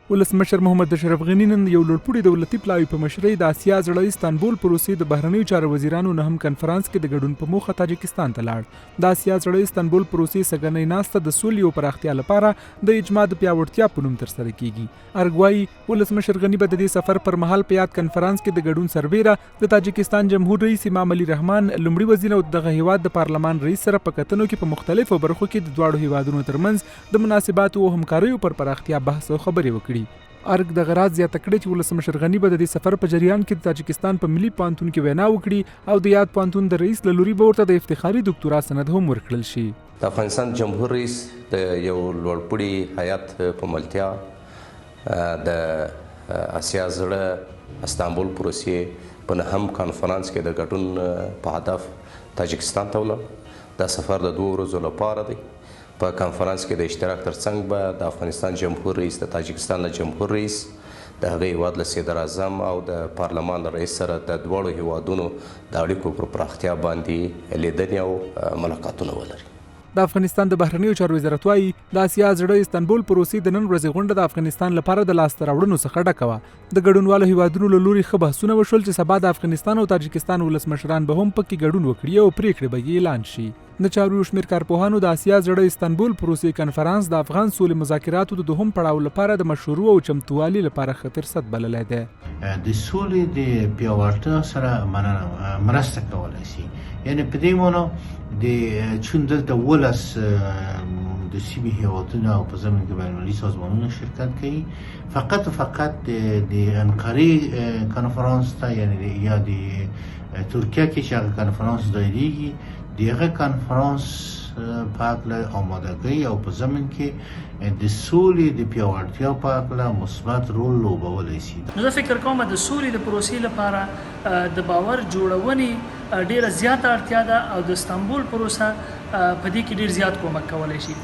ولسمشر محمد اشرف غني نن یو لوړپوړي دولتي پلاوي په مشرۍ د اسیا زړه استانبول پروسې د بهرنیو چارو وزیرانو نه هم کنفرانس کې د ګډون په موخه تاجکستان ته لاړ. د اسیا زړه استانبول پروسې سګنۍ ناسته د سولې او پراختیا لپاره د اجماع د پیاوړتیا په نوم ترسره کیږي. ارګوایي ولسمشر غني به د دې سفر پر مهال په یاد کنفرانس کې د ګډون سربېره د تاجکستان جمهور رئیس امام علي رحمان، لومړي وزیر او دغه هیواد د پارلمان رئیس سره په کتنو کې په مختلفو برخو کې د دواړو هیوادونو ترمنځ د مناسباتو او همکاریو پر پراختیا بحث او خبرې وکړي. ارګ د غراض زیاته کړې چې ولسمشر غني به د دې سفر په جریان کې د تاجکستان په ملي پوهنتون کې وینا وکړي او د یاد پوهنتون د رئیس له لوري به ورته د افتخاري دکتورا سند هم ورکړل شي. د افغانستان جمهور رئیس د یو لوړپوړي هیات په ملتیا د اسیا زړه استانبول پروسې په نهم کانفرنس کې د ګډون په هدف تاجکستان ته ولاړ. دا سفر د 2 ورځو لپاره دی. په کانفرنس کې د اشتراک ترڅنګ به د افغانستان جمهور رئیس د تاجکستان له جمهور رئیس د هغه هیواد له صدر اعظم او د پارلمان رئیس سره د دواړو هیوادونو د اړیکو پر پراختیا باندې لیدنې او ملاقاتونه ولري. د افغانستان د بهرنیو چارو وزارت وايي د اسیا زړه استانبول پروسې د نن ورځې غونډه د افغانستان لپاره د لاسته راوړنو څخه ډکه وه. د ګډونوالو هیوادونو له لوري ښه بحثونه وشول چې سبا د افغانستان او تاجکستان ولسمشران به هم پکې ګډون وکړي او پریکړې به یې اعلان شي. د چارو شمېر کارپوهانو د اسیا زړه استانبول پروسې کنفرانس د افغان سولې مذاکراتو د دوهم پړاو لپاره د مشروع او چمتووالي لپاره ښه فرصت بللی دی. د سولې د پیاوړتیا سره مرسته کولی شي. یعنې په دې معنی د چون دلته 12 د سیمې هیوادونه او په ضمن کې بینالمللي سازمانونه شرکت کوي. فقط د انقرې کنفرانس ته یعنی یا د ترکیه کې چې هغه کنفرانس دایریږي دغه کنفرانس په هکله آمادګۍ او په ضمن کې د سولې د پیاوړتیا په هکله مثبت رول لوبولی شي. نو زه فکر کوم د سولې د پروسې لپاره د باور جوړونې ډیره زیاته اړتیا ده او د استانبول پروسه په دې کې ډیر زیات کومک کولی شي.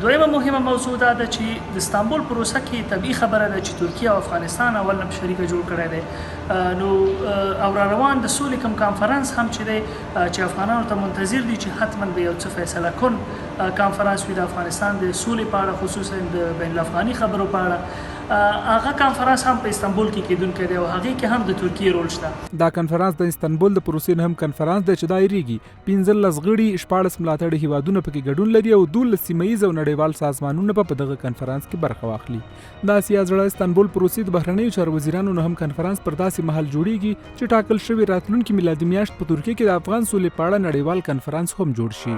دویمه مهمه موضوع دا ده چې د استانبول پروسه کې طبیعي خبره ده چې ترکیه او افغانستان اول نه شریکه جوړ کړی دی. نو او را روان د سولې کوم کانفرنس هم چې دی چې افغانانو ته منتظر دي چې حتما به یو څه فیصله کن کانفرنس وي د افغانستان د سولې په اړه، خصوصا د بین الافغاني خبرو په اړه. هغه کانفرنس هم په استانبول کې کېدونکی دی او هغې کې هم د ترکیې رول شته. دا کنفرانس د استانبول د پروسې نه هم کنفرانس دی چې دایریږي. 15 غړي 14 ملاتړي هیوادونه پکې ګډون لري او 12 سیمهییز او نړیوال سازمانونه په دغه کنفرانس کې برخه واخلي. د اسیا زړه استانبول پروسې د بهرنیو چارو وزیرانو نه هم کنفرانس پر داسې مهال جوړیږي چې ټاکل شوی راتلونکي میلادي میاشت په ترکیه کې د افغان سولې په اړه نړیوال کنفرانس هم جوړ شي.